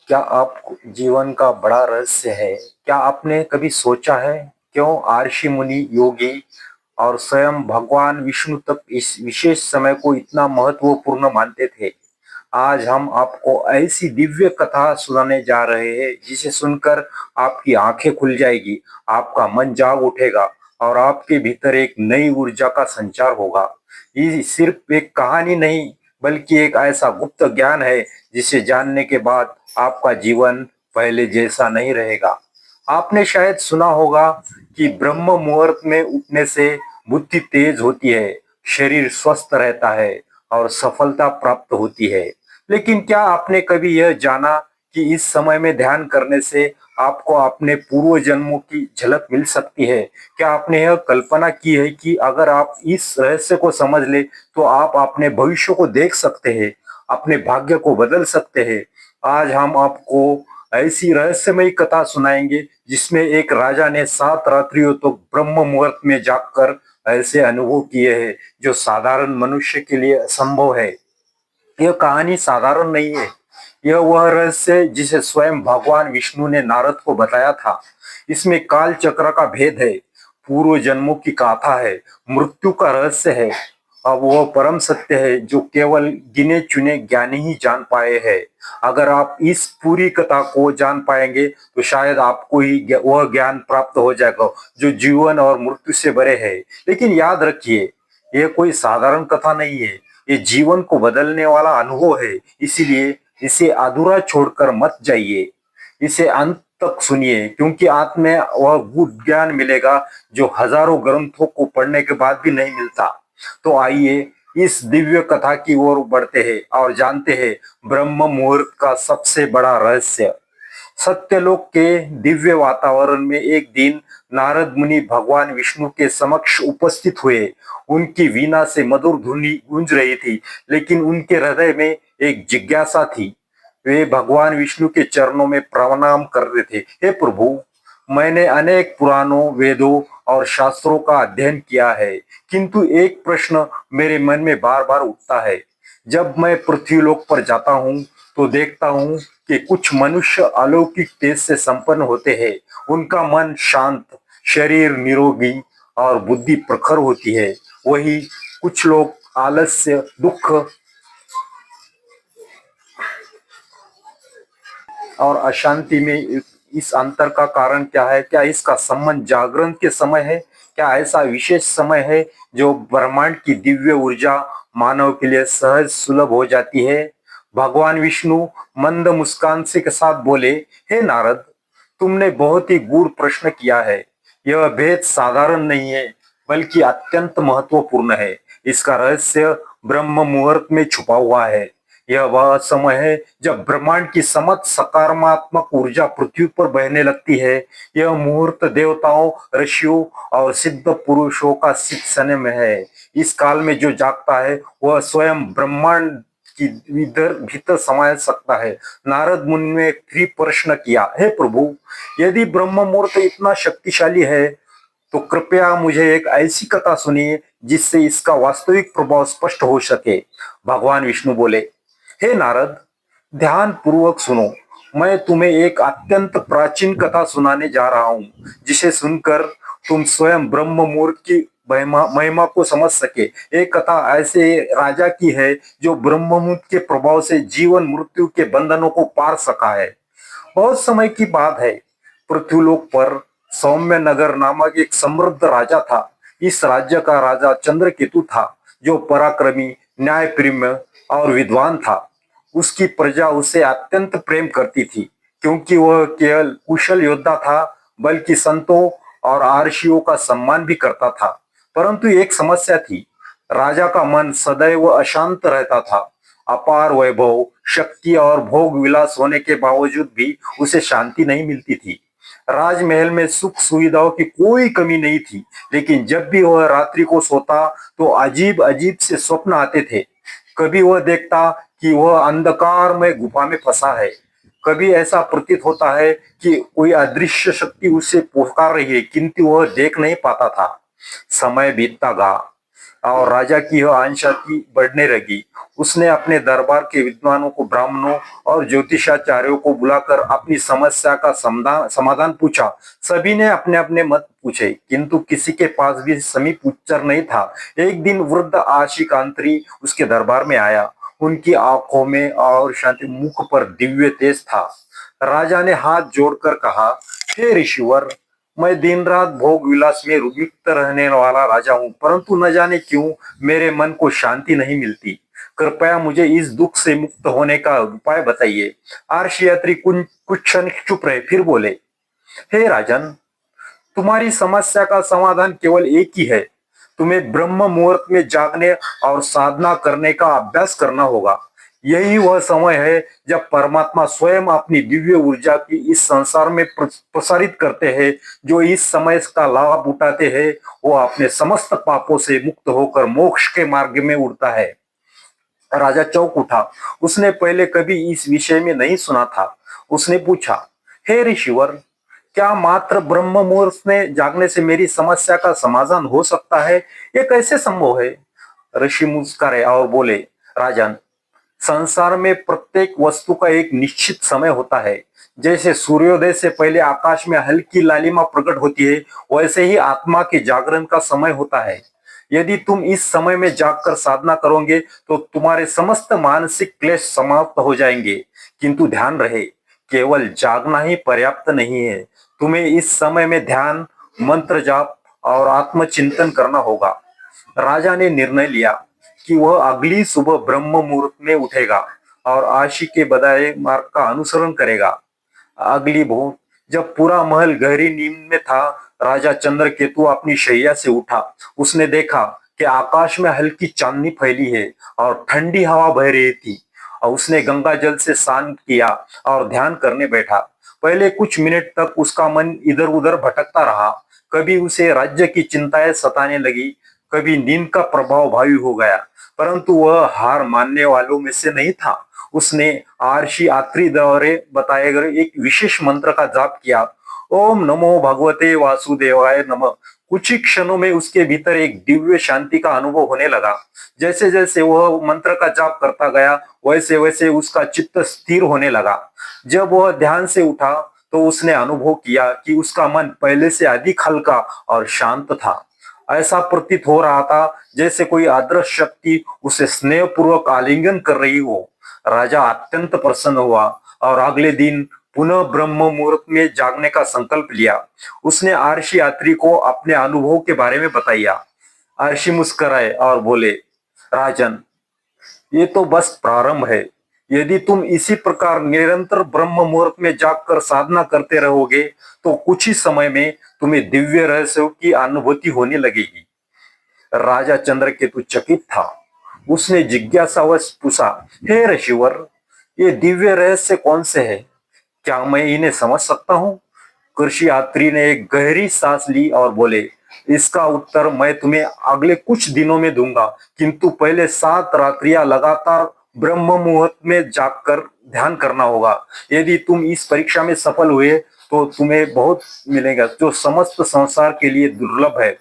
क्या आप जीवन का बड़ा रहस्य है? क्या आपने कभी सोचा है क्यों ऋषि मुनि, योगी और स्वयं भगवान विष्णु तक इस विशेष समय को इतना महत्वपूर्ण मानते थे? आज हम आपको ऐसी दिव्य कथा सुनाने जा रहे हैं जिसे सुनकर आपकी आंखें खुल जाएगी, आपका मन जाग उठेगा और आपके भीतर एक नई ऊर्जा का संचार होगा। ये सिर्फ एक कहानी नहीं, बल्कि एक ऐसा गुप्त ज्ञान है जिसे जानने के बाद आपका जीवन पहले जैसा नहीं रहेगा। आपने शायद सुना होगा कि ब्रह्म मुहूर्त में उठने से बुद्धि तेज होती है, शरीर स्वस्थ रहता है और सफलता प्राप्त होती है। लेकिन क्या आपने कभी यह जाना कि इस समय में ध्यान करने से आपको अपने पूर्व जन्मों की झलक मिल सकती है? क्या आपने यह कल्पना की है कि अगर आप इस रहस्य को समझ ले तो आप अपने भविष्य को देख सकते हैं, अपने भाग्य को बदल सकते हैं? आज हम आपको ऐसी रहस्यमयी कथा सुनाएंगे जिसमें एक राजा ने 7 रात्रियों तो ब्रह्म मुहूर्त में जागकर ऐसे अनुभव किए हैं जो साधारण मनुष्य के लिए असंभव है। यह कहानी साधारण नहीं है। यह वह रहस्य है जिसे स्वयं भगवान विष्णु ने नारद को बताया था। इसमें काल चक्र का भेद है, पूर्व जन्मों की गाथा है, मृत्यु का रहस्य है। अब वह परम सत्य है जो केवल गिने चुने ज्ञानी ही जान पाए हैं। अगर आप इस पूरी कथा को जान पाएंगे तो शायद आपको ही वह ज्ञान प्राप्त हो जाएगा जो जीवन और मृत्यु से भरे है। लेकिन याद रखिए, यह कोई साधारण कथा नहीं है, ये जीवन को बदलने वाला अनुभव है। इसीलिए इसे अधूरा छोड़कर मत जाइए, इसे अंत तक सुनिए, क्योंकि अंत में वह गुप्त ज्ञान मिलेगा जो हजारों ग्रंथों को पढ़ने के बाद भी नहीं मिलता। तो आइए इस दिव्य कथा की ओर बढ़ते हैं और जानते हैं ब्रह्म मुहूर्त का सबसे बड़ा रहस्य। सत्यलोक के दिव्य वातावरण में एक दिन नारद मुनि भगवान विष्णु के समक्ष उपस्थित हुए। उनकी वीणा से मधुर धुनी गूंज रही थी, लेकिन उनके हृदय में एक जिज्ञासा थी। वे भगवान विष्णु के चरणों में प्रणाम कर रहे थे। हे प्रभु, मैंने अनेक पुराणों, वेदों और शास्त्रों का अध्ययन किया है, किंतु एक प्रश्न मेरे मन में बार बार उठता है। जब मैं पृथ्वीलोक पर जाता हूँ तो देखता हूँ कि कुछ मनुष्य अलौकिक तेज से संपन्न होते हैं। उनका मन शांत, शरीर निरोगी और बुद्धि प्रखर होती है। वही कुछ लोग आलस्य, दुख और अशांति में। इस अंतर का कारण क्या है? क्या इसका संबंध जागरण के समय है? क्या ऐसा विशेष समय है जो ब्रह्मांड की दिव्य ऊर्जा मानव के लिए सहज सुलभ हो जाती है? भगवान विष्णु मंद मुस्कान से के साथ बोले, हे नारद, तुमने बहुत ही गूढ़ प्रश्न किया है। यह भेद साधारण नहीं है, बल्कि अत्यंत महत्वपूर्ण है। इसका रहस्य ब्रह्म मुहूर्त में छुपा हुआ है। यह वह समय है जब ब्रह्मांड की समस्त सकारात्मक ऊर्जा पृथ्वी पर बहने लगती है। यह मुहूर्त देवताओं, ऋषियों और सिद्ध पुरुषों का समय में है। इस काल में जो जागता है वह स्वयं ब्रह्मांड की इधर भीतर समा सकता है। नारद मुनि ने फिर प्रश्न किया, हे प्रभु, यदि ब्रह्म मुहूर्त इतना शक्तिशाली है तो कृपया मुझे एक ऐसी कथा सुनिए जिससे इसका वास्तविक प्रभाव स्पष्ट हो सके। भगवान विष्णु बोले, हे नारद, ध्यान पूर्वक सुनो। मैं तुम्हें एक अत्यंत प्राचीन कथा सुनाने जा रहा हूँ जिसे सुनकर तुम स्वयं ब्रह्म मुहूर्त की महिमा महिमा को समझ सके। एक कथा ऐसे राजा की है जो ब्रह्म मुहूर्त के प्रभाव से जीवन मृत्यु के बंधनों को पार सका है। बहुत समय की बात है। पृथ्वीलोक पर सौम्य नगर नामक एक समृद्ध राजा था। इस राज्य का राजा चंद्रकेतु था, जो पराक्रमी, न्यायप्रिय और विद्वान था। उसकी प्रजा उसे अत्यंत प्रेम करती थी, क्योंकि वह केवल कुशल योद्धा था, बल्कि संतों और आर्षियों का सम्मान भी करता था। परंतु एक समस्या थी। राजा का मन सदैव अशांत रहता था। अपार वैभव, शक्ति और भोग विलास होने के बावजूद भी उसे शांति नहीं मिलती थी। राजमहल में सुख सुविधाओं की कोई कमी नहीं थी, लेकिन जब भी वह रात्रि को सोता तो अजीब अजीब से स्वप्न आते थे। कभी वह देखता कि वह अंधकार में गुफा में फंसा है। कभी ऐसा प्रतीत होता है कि कोई अदृश्य शक्ति उसे पुकार रही है, किंतु वह देख नहीं पाता था। समय बीतता गया। और राजा की यह आंशाती बढ़ने लगी। उसने अपने दरबार के विद्वानों को, ब्राह्मणों और ज्योतिषाचार्यों को बुलाकर अपनी समस्या का समाधान पूछा। सभी ने अपने अपने मत पूछे, किंतु किसी के पास भी समीप उत्तर नहीं था। एक दिन वृद्ध आशिकांत्री उसके दरबार में आया। उनकी आंखों में और शांति, मुख पर दिव्य तेज था। राजा ने हाथ जोड़कर कहा, हे ऋषिवर, मैं दिन रात भोग विलास में लिप्त रहने वाला राजा हूँ, परंतु न जाने क्यों मेरे मन को शांति नहीं मिलती। कृपया मुझे इस दुख से मुक्त होने का उपाय बताइए। आर्ष यात्री कुछ क्षण चुप रहे, फिर बोले, हे राजन, तुम्हारी समस्या का समाधान केवल एक ही है। तुम्हें ब्रह्म मुहूर्त में जागने और साधना करने का अभ्यास करना होगा। यही वह समय है जब परमात्मा स्वयं अपनी दिव्य ऊर्जा की इस संसार में प्रसारित करते हैं। जो इस समय का लाभ उठाते हैं, वो अपने समस्त पापों से मुक्त होकर मोक्ष के मार्ग में उड़ता है। राजा चौंक उठा। उसने पहले कभी इस विषय में नहीं सुना था। उसने पूछा, हे ऋषिवर, क्या मात्र ब्रह्म मुहूर्त में जागने से मेरी समस्या का समाधान हो सकता है? ये कैसे संभव है? ऋषि मुस्कुराए और बोले, राजन, संसार में प्रत्येक वस्तु का एक निश्चित समय होता है। जैसे सूर्योदय से पहले आकाश में हल्की लालिमा प्रकट होती है, वैसे ही आत्मा के जागरण का समय होता है। यदि तुम इस समय में जागकर साधना करोगे तो तुम्हारे समस्त मानसिक क्लेश समाप्त हो जाएंगे। किंतु ध्यान रहे, केवल जागना ही पर्याप्त नहीं है। तुम्हें इस समय में ध्यान, मंत्र जाप और आत्मचिंतन करना होगा। राजा ने निर्णय लिया कि वह अगली सुबह ब्रह्म मुहूर्त में उठेगा और आशी के बताए मार्ग का अनुसरण करेगा। अगली भोर जब पूरा महल गहरी नींद में था, राजा चंद्रकेतु अपनी शैया से उठा। उसने देखा कि आकाश में हल्की चांदनी फैली है और ठंडी हवा बह रही थी। और उसने गंगा जल से स्नान किया और ध्यान करने बैठा। पहले कुछ मिनट तक उसका मन इधर उधर भटकता रहा। कभी उसे राज्य की चिंताएं सताने लगी, कभी नींद का प्रभाव भारी हो गया, परंतु वह हार मानने वालों में से नहीं था। उसने आर्षि आत्री द्वारा बताए गए एक विशेष मंत्र का जाप किया। ओम नमो भगवते वासुदेवाय नमः। कुछ ही क्षणों में उसके भीतर एक दिव्य शांति का अनुभव होने लगा। जैसे जैसे वह मंत्र का जाप करता गया, वैसे वैसे उसका चित्त स्थिर होने लगा। जब वह ध्यान से उठा तो उसने अनुभव किया कि उसका मन पहले से अधिक हल्का और शांत था। ऐसा प्रतीत हो रहा था जैसे कोई अदृश्य शक्ति उसे स्नेहपूर्वक आलिंगन कर रही हो। राजा अत्यंत प्रसन्न हुआ और अगले दिन पुनः ब्रह्म मुहूर्त में जागने का संकल्प लिया। उसने आर्षि यात्री को अपने अनुभव के बारे में बताया। आर्षि मुस्कुराए और बोले, राजन, ये तो बस प्रारंभ है। यदि तुम इसी प्रकार निरंतर ब्रह्म मुहूर्त में जागकर साधना करते रहोगे तो कुछ ही समय में तुम्हें दिव्य रहस्यों की अनुभूति होने लगेगी। राजा चंद्रकेतु चकित था। उसने जिज्ञासावश पूछा, हे ऋषिवर, ये दिव्य रहस्य कौन से है? क्या मैं इन्हें समझ सकता हूँ? कृषि यात्री ने एक गहरी सांस ली और बोले, इसका उत्तर मैं तुम्हें अगले कुछ दिनों में दूंगा, किंतु पहले 7 रात्रियां लगातार ब्रह्म मुहूर्त में जागकर ध्यान करना होगा। यदि तुम इस परीक्षा में सफल हुए तो तुम्हें बहुत मिलेगा, जो समस्त संसार के लिए दुर्लभ है।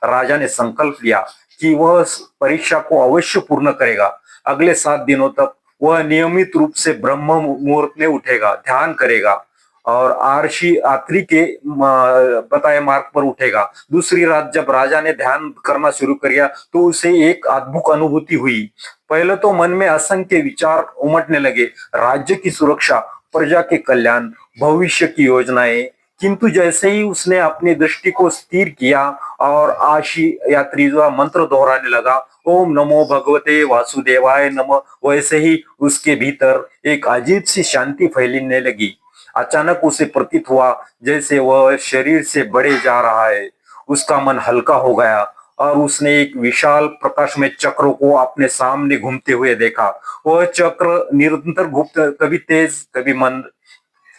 राजा ने संकल्प लिया कि वह परीक्षा को अवश्य पूर्ण करेगा। अगले 7 दिनों तक वह नियमित रूप से ब्रह्म मुहूर्त में उठेगा, ध्यान करेगा और आर्षि आत्री के बताए मार्ग पर उठेगा। दूसरी रात जब राजा ने ध्यान करना शुरू किया तो उसे एक अद्भुत अनुभूति हुई। पहले तो मन में असंख्य विचार उमटने लगे, राज्य की सुरक्षा, प्रजा के कल्याण, भविष्य की योजनाएं। किंतु जैसे ही उसने अपनी दृष्टि को स्थिर किया और आशी यात्री जो मंत्र दोहराने लगा, ओम नमो भगवते वासुदेवाय नमः, वैसे ही उसके भीतर एक अजीब सी शांति फैलने लगी। अचानक उसे प्रतीत हुआ जैसे वह शरीर से बढ़े जा रहा है। उसका मन हल्का हो गया और उसने एक विशाल प्रकाशमय चक्र को अपने सामने घूमते हुए देखा। वह चक्र निरंतर घूमता, कभी तेज कभी मंद।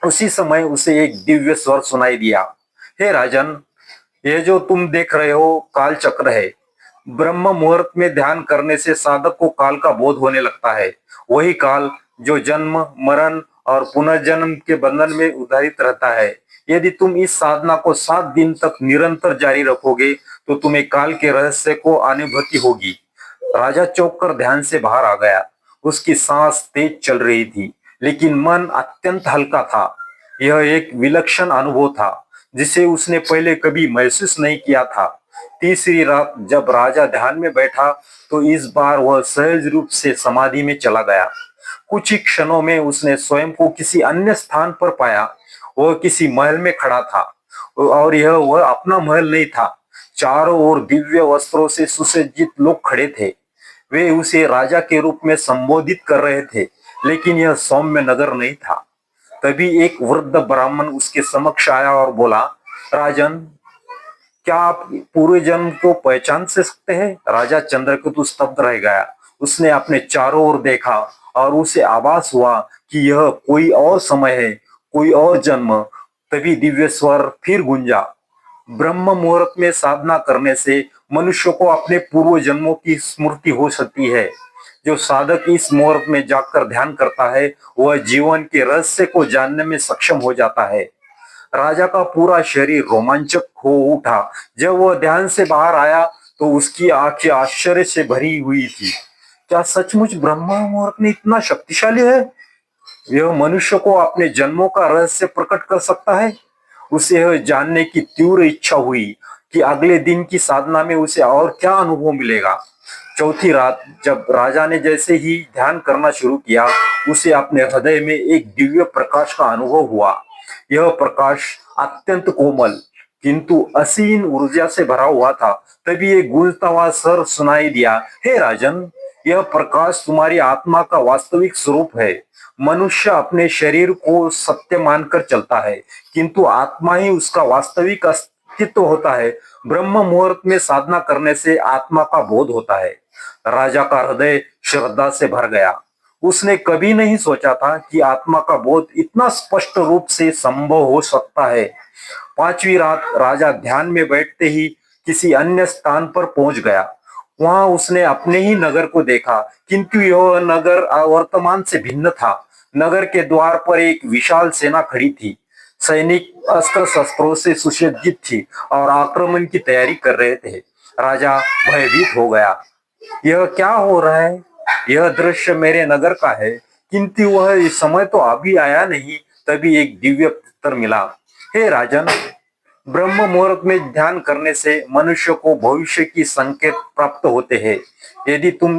उसी समय उसे एक दिव्य स्वर सुनाई दिया, हे राजन, ये जो तुम देख रहे हो काल चक्र है। ब्रह्म मुहूर्त में ध्यान करने से साधक को काल का बोध होने लगता है। वही काल जो जन्म, मरण और पुनर्जन्म के बंधन में उधारित रहता है। यदि तुम इस साधना को 7 दिन तक निरंतर जारी रखोगे तो तुम्हें काल के रहस्य को अनुभूति होगी। राजा चौंक कर ध्यान से बाहर आ गया। उसकी सांस तेज चल रही थी, लेकिन मन अत्यंत हल्का था। यह एक विलक्षण अनुभव था, जिसे उसने पहले कभी महसूस नहीं किया था। तीसरी रात जब राजा ध्यान में बैठा, तो इस बार वह सहज रूप से समाधि में चला गया। कुछ ही क्षणों में उसने स्वयं को किसी अन्य स्थान पर पाया। वह किसी महल में खड़ा था, और यह वह अपना महल नहीं था। चारों ओर दिव्य वस्त्रों से सुसज्जित लोग खड़े थे। वे उसे राजा के रूप में संबोधित कर रहे थे, लेकिन यह सौम्य नगर नहीं था। तभी एक वृद्ध ब्राह्मण उसके समक्ष आया और बोला, राजन, क्या आप पूर्व जन्म को पहचान से सकते हैं? राजा चंद्रकेतु स्तब्ध रह गया। उसने अपने चारों ओर देखा, और उसे आभास हुआ कि यह कोई और समय है, कोई और जन्म। तभी दिव्य स्वर फिर गूंजा, ब्रह्म मुहूर्त में साधना करने से मनुष्य को अपने पूर्व जन्मों की स्मृति हो सकती है। जो साधक इस मुहूर्त में जाकर ध्यान करता है, वह जीवन के रहस्य को जानने में सक्षम हो जाता है। राजा का पूरा शरीर रोमांचक हो उठा। जब वह ध्यान से बाहर आया, तो उसकी आंखें आश्चर्य से भरी हुई थी। क्या सचमुच ब्रह्म मुहूर्त में इतना शक्तिशाली है? यह मनुष्य को अपने जन्मों का रहस्य प्रकट कर सकता है। उसे यह जानने की तीव्र इच्छा हुई कि अगले दिन की साधना में उसे और क्या अनुभव मिलेगा। चौथी रात जब राजा ने जैसे ही ध्यान करना शुरू किया, उसे अपने हृदय में एक दिव्य प्रकाश का अनुभव हुआ। यह प्रकाश अत्यंत कोमल, किंतु असीम ऊर्जा से भरा हुआ था। तभी एक गूंजता हुआ स्वर सुनाई दिया, हे राजन, यह प्रकाश तुम्हारी आत्मा का वास्तविक स्वरूप है। मनुष्य अपने शरीर को सत्य मानकर चलता है, किंतु आत्मा ही उसका वास्तविक अस्तित्व होता है। ब्रह्म मुहूर्त में साधना करने से आत्मा का बोध होता है। राजा का हृदय श्रद्धा से भर गया। उसने कभी नहीं सोचा था कि आत्मा का बोध इतना स्पष्ट रूप से संभव हो सकता है। पांचवी रात राजा ध्यान में बैठते ही किसी अन्य स्थान पर पहुंच गया। वहां उसने अपने ही नगर को देखा, किंतु यह नगर वर्तमान से भिन्न था। नगर के द्वार पर एक विशाल सेना खड़ी थी। सैनिक अस्त्र शस्त्रों से सुसज्जित थी और आक्रमण की तैयारी कर रहे थे। राजा भयभीत हो गया। यह क्या हो रहा है? यह दृश्य मेरे नगर का है, किंतु वह इस समय तो अभी आया नहीं। तभी एक दिव्य उत्तर मिला, हे राजन, ब्रह्म मुहूर्त में ध्यान करने से मनुष्य को भविष्य की संकेत प्राप्त होते हैं। यदि तुम